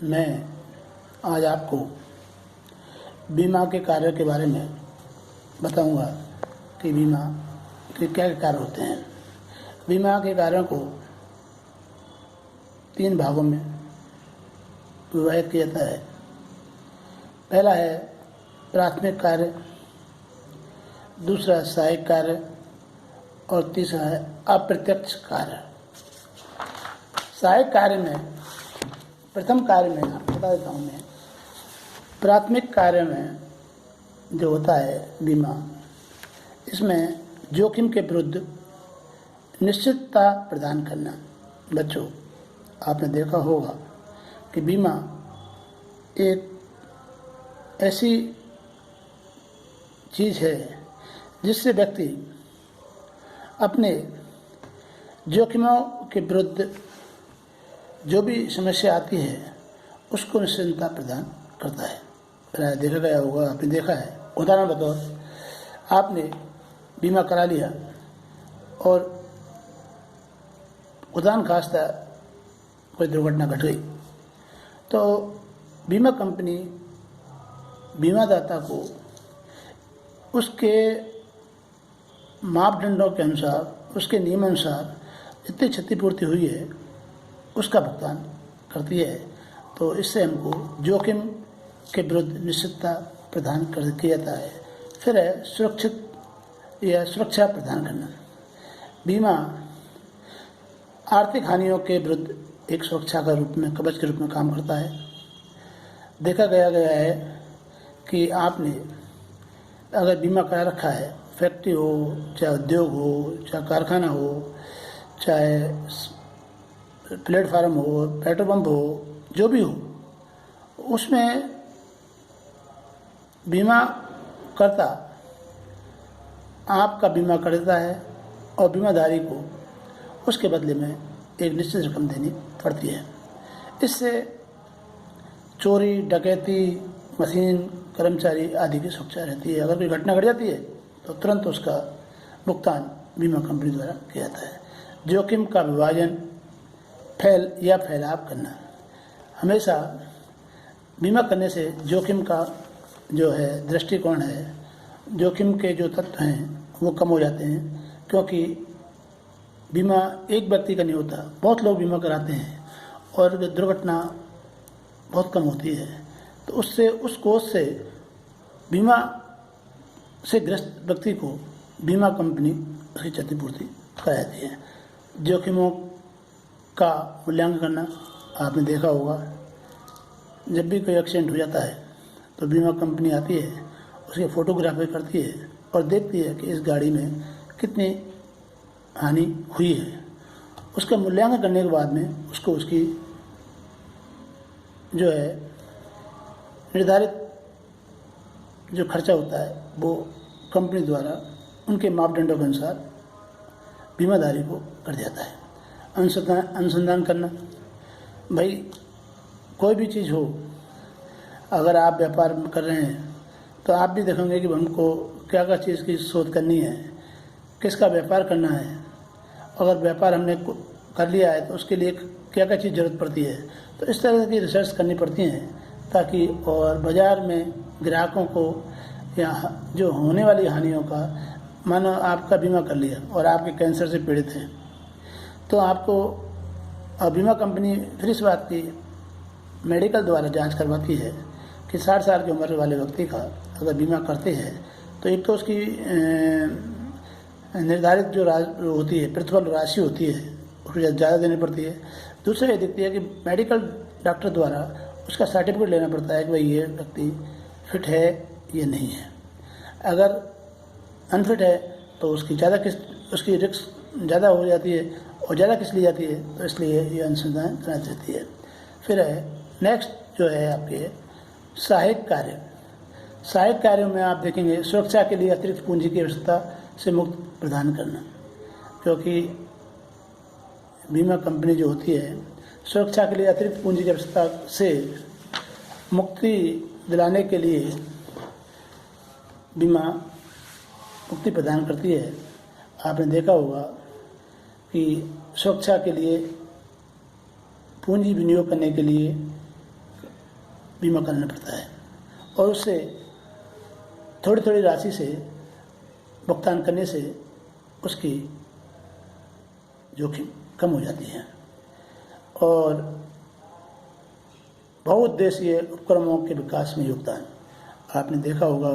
मैं आज आपको बीमा के कार्य के बारे में बताऊंगा कि बीमा के क्या कार्य होते हैं। बीमा के कार्यों को 3 भागों में विभाजित किया जाता है। पहला है प्राथमिक कार्य, दूसरा सहायक कार्य और तीसरा है अप्रत्यक्ष कार्य। सहायक कार्य में प्रथम कार्य में आपको बता देता हूँ मैं। प्राथमिक कार्य में जो होता है बीमा, इसमें जोखिम के विरुद्ध निश्चितता प्रदान करना। बच्चों, आपने देखा होगा कि बीमा एक ऐसी चीज़ है जिससे व्यक्ति अपने जोखिमों के विरुद्ध जो भी समस्या आती है उसको निश्चितता प्रदान करता है। प्राय देखा गया होगा, आपने देखा है। उदाहरण बतौर, आपने बीमा करा लिया और खुदा खास्ता कोई दुर्घटना घट गई, तो बीमा कंपनी बीमादाता को उसके मापदंडों के अनुसार, उसके नियमानुसार जितनी क्षतिपूर्ति हुई है उसका भुगतान करती है। तो इससे हमको जोखिम के विरुद्ध निश्चितता प्रदान कर किया जाता है। फिर है सुरक्षित या सुरक्षा प्रदान करना। बीमा आर्थिक हानियों के विरुद्ध एक सुरक्षा का रूप में, कवच के रूप में काम करता है। देखा गया है कि आपने अगर बीमा करा रखा है, फैक्ट्री हो, चाहे उद्योग हो, चाहे कारखाना हो, चाहे प्लेटफार्म हो, पेट्रोल पंप हो, जो भी हो, उसमें बीमा करता आपका बीमा कर देता है और बीमाधारी को उसके बदले में एक निश्चित रकम देनी पड़ती है। इससे चोरी, डकैती, मशीन, कर्मचारी आदि की सुरक्षा रहती है। अगर कोई घटना घट जाती है तो तुरंत उसका भुगतान बीमा कंपनी द्वारा किया जाता है। जोखिम का विभाजन फैलाव करना। हमेशा बीमा करने से जोखिम का जो है दृष्टिकोण है, जोखिम के जो तत्व हैं वो कम हो जाते हैं, क्योंकि बीमा एक व्यक्ति का नहीं होता, बहुत लोग बीमा कराते हैं और दुर्घटना बहुत कम होती है। तो उससे, उस कोष से बीमा से ग्रस्त व्यक्ति को बीमा कंपनी उसकी क्षतिपूर्ति कराती है। जोखिमों का मूल्यांकन करना। आपने देखा होगा, जब भी कोई एक्सीडेंट हो जाता है तो बीमा कंपनी आती है, उसकी फ़ोटोग्राफी करती है और देखती है कि इस गाड़ी में कितनी हानि हुई है। उसका मूल्यांकन करने के बाद में उसको उसकी जो है निर्धारित जो खर्चा होता है वो कंपनी द्वारा उनके मापदंडों के अनुसार बीमाधारी को कर दिया है। अनुसंधान करना। भाई, कोई भी चीज़ हो, अगर आप व्यापार कर रहे हैं तो आप भी देखेंगे कि हमको क्या क्या चीज़ की शोध करनी है, किसका व्यापार करना है। अगर व्यापार हमने कर लिया है तो उसके लिए क्या क्या चीज़ ज़रूरत पड़ती है। तो इस तरह की रिसर्च करनी पड़ती है ताकि और बाज़ार में ग्राहकों को या जो होने वाली हानियों का, मानो आपका बीमा कर लिया और आपके कैंसर से पीड़ित हैं, तो आपको बीमा कंपनी फिर इस बात की मेडिकल द्वारा जांच करवाती है कि 60 साल की उम्र वाले व्यक्ति का अगर बीमा करते हैं तो एक तो उसकी निर्धारित जो होती है प्रतिफल राशि होती है उसको ज़्यादा देनी पड़ती है। दूसरा ये दिखती है कि मेडिकल डॉक्टर द्वारा उसका सर्टिफिकेट लेना पड़ता है कि भाई ये व्यक्ति फिट है या नहीं है। अगर अनफिट है तो उसकी उसकी रिस्क ज़्यादा हो जाती है और ज़्यादा किस ली जाती है, तो इसलिए ये अनुसंधान करानी रहती है। फिर है नेक्स्ट जो है आपके सहायक कार्य। सहायक कार्यों में आप देखेंगे सुरक्षा के लिए अतिरिक्त पूंजी की आवश्यकता से मुक्त प्रदान करना, क्योंकि बीमा कंपनी जो होती है सुरक्षा के लिए अतिरिक्त पूंजी की आवश्यकता से मुक्ति दिलाने के लिए बीमा मुक्ति प्रदान करती है। आपने देखा होगा कि सुरक्षा के लिए पूंजी विनियोग करने के लिए बीमा कराना पड़ता है और उससे थोड़ी थोड़ी राशि से भुगतान करने से उसकी जोखिम कम हो जाती है। और बहुउद्देशीय उपक्रमों के विकास में योगदान। आपने देखा होगा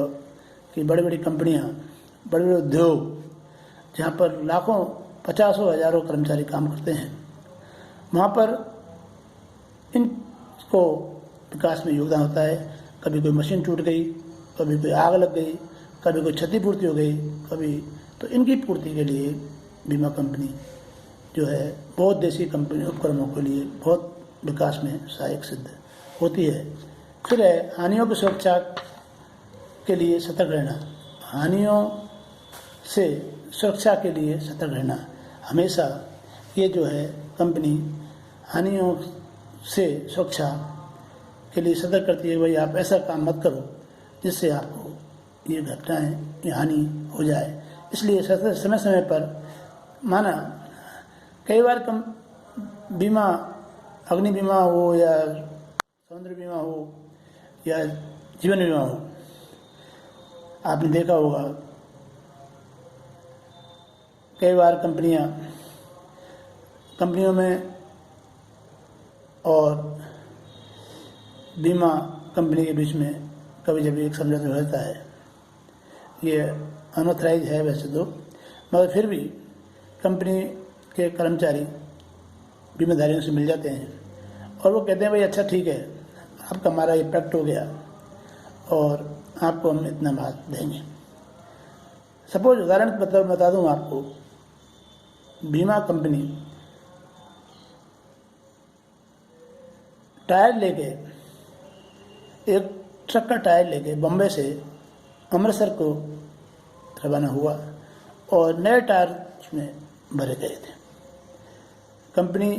कि बड़ी बड़ी कंपनियां, बड़े बड़े उद्योग जहाँ पर लाखों, पचासों हजारों कर्मचारी काम करते हैं, वहाँ पर इनको विकास में योगदान होता है। कभी कोई मशीन टूट गई, कभी कोई आग लग गई, कभी कोई क्षतिपूर्ति हो गई, कभी तो इनकी पूर्ति के लिए बीमा कंपनी जो है बहुउद्देशीय कंपनी उपक्रमों के लिए बहुत विकास में सहायक सिद्ध होती है। फिर है हानियों की सुरक्षा के लिए सतर्क रहना। हानियों से सुरक्षा के लिए सतर्क रहना। हमेशा ये जो है कंपनी हानियों से सुरक्षा के लिए सतर्क करती है, भाई आप ऐसा काम मत करो जिससे आपको ये घटनाएं, ये हानि हो जाए। इसलिए समय समय पर माना कई बार कम बीमा, अग्नि बीमा हो या समुद्र बीमा हो या जीवन बीमा हो, आपने देखा होगा कई बार कंपनियों में और बीमा कंपनी के बीच में कभी जब एक समझौता रहता है। ये अनऑथराइज है वैसे तो, मगर फिर भी कंपनी के कर्मचारी बीमाधारियों से मिल जाते हैं और वो कहते हैं भाई अच्छा ठीक है, आपका हमारा ये पैक्ट हो गया और आपको हम इतना बात देंगे। सपोज उदाहरण बता दूं आपको, बीमा कंपनी टायर लेके, एक ट्रक का टायर लेके बम्बई से अमृतसर को रवाना हुआ और नए टायर उसमें भरे गए थे। कंपनी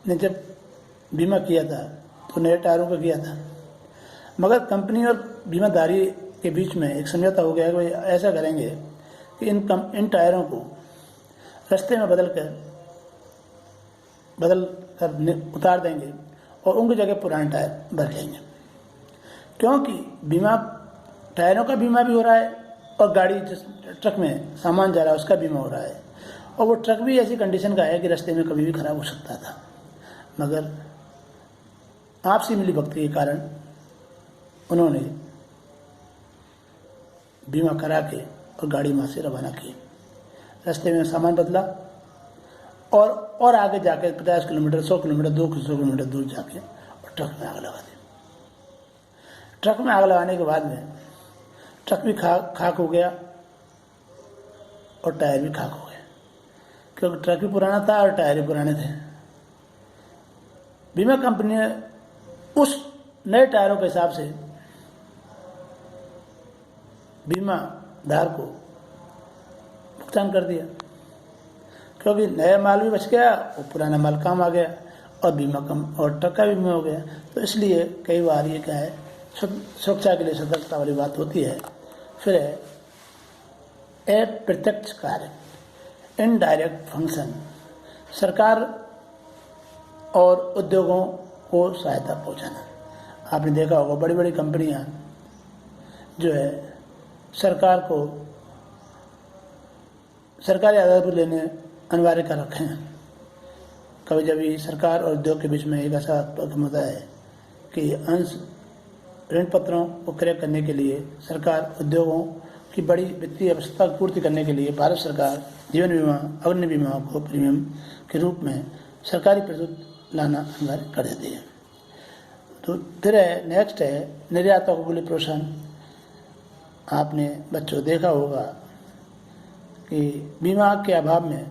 ने जब बीमा किया था तो नए टायरों का किया था, मगर कंपनी और बीमाधारी के बीच में एक समझौता हो गया कि भाई ऐसा करेंगे कि इन टायरों को रास्ते में बदल कर उतार देंगे और उनकी जगह पुराने टायर भर लेंगे, क्योंकि बीमा, टायरों का बीमा भी हो रहा है और गाड़ी जिस ट्रक में सामान जा रहा है उसका बीमा हो रहा है, और वो ट्रक भी ऐसी कंडीशन का है कि रास्ते में कभी भी खराब हो सकता था। मगर आपसी मिलीभगत के कारण उन्होंने बीमा करा के और गाड़ी वहाँ से रवाना की। रास्ते में सामान बदला और आगे जाके 50 किलोमीटर, 100 किलोमीटर, 200 किलोमीटर दूर जाके और ट्रक में आग लगा दी। ट्रक में आग लगाने के बाद में ट्रक भी खाक हो गया और टायर भी खाक हो गया, क्योंकि ट्रक भी पुराना था और टायर भी पुराने थे। बीमा कंपनी ने उस नए टायरों के हिसाब से बीमाधार को भुगतान कर दिया, क्योंकि नया माल भी बच गया और पुराना माल काम आ गया और बीमा कम और ट्रक का भी बीमा हो गया। तो इसलिए कई बार ये क्या है, सुरक्षा के लिए सतर्कता वाली बात होती है। फिर है अप्रत्यक्ष कार्य, इनडायरेक्ट फंक्शन, सरकार और उद्योगों को सहायता पहुंचाना। आपने देखा होगा बड़ी बड़ी कंपनियां जो है सरकार को सरकारी आधार पर लेने अनिवार्य कर रखे हैं। कभी जब सरकार और उद्योग के बीच में एक ऐसा प्रकरण होता है कि अंश ऋण पत्रों को क्रय करने के लिए सरकार उद्योगों की बड़ी वित्तीय आवश्यकता की पूर्ति करने के लिए भारत सरकार जीवन बीमा, अग्नि बीमा को प्रीमियम के रूप में सरकारी प्रस्तुत लाना अनिवार्य कर देती है। तो फिर है नेक्स्ट है निर्यातकों के लिए प्रोत्साहन। आपने बच्चों देखा होगा कि बीमा के अभाव में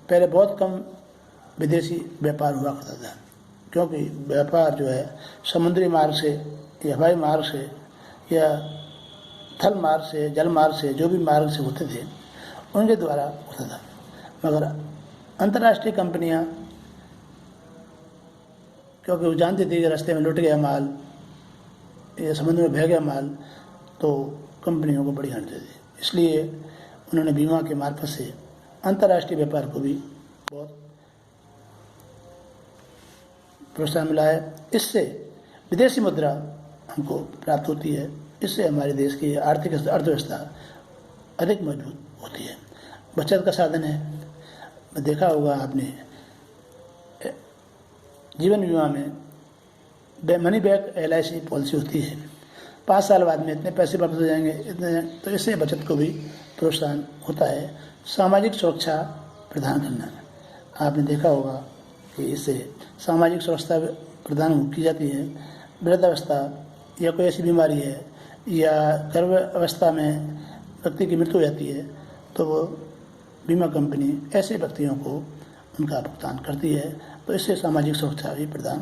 पहले बहुत कम विदेशी व्यापार हुआ करता था, क्योंकि व्यापार जो है समुद्री मार्ग से या हवाई मार्ग से या थल मार्ग से, जल मार्ग से, जो भी मार्ग से होते थे उनके द्वारा होता था। मगर अंतर्राष्ट्रीय कंपनियां, क्योंकि वो जानती थी कि रास्ते में लुट गया माल या समुद्र में बह गया माल, तो कंपनियों को बड़ी हानि देती, इसलिए उन्होंने बीमा के मार्फत से अंतर्राष्ट्रीय व्यापार को भी बहुत प्रोत्साहन मिला है। इससे विदेशी मुद्रा हमको प्राप्त होती है। इससे हमारे देश की आर्थिक अर्थव्यवस्था अधिक मजबूत होती है। बचत का साधन है। देखा होगा आपने, जीवन बीमा में मनी बैक LIC पॉलिसी होती है। 5 साल बाद में इतने पैसे वापस हो जाएंगे, इतने, तो इससे बचत को भी प्रोत्साहन होता है। सामाजिक सुरक्षा प्रदान करना, आपने देखा होगा कि इससे सामाजिक सुरक्षा प्रदान की जाती है। वृद्धावस्था या कोई ऐसी बीमारी है या गर्भ अवस्था में व्यक्ति की मृत्यु हो जाती है तो वो बीमा कंपनी ऐसे व्यक्तियों को उनका भुगतान करती है, तो इससे सामाजिक सुरक्षा भी प्रदान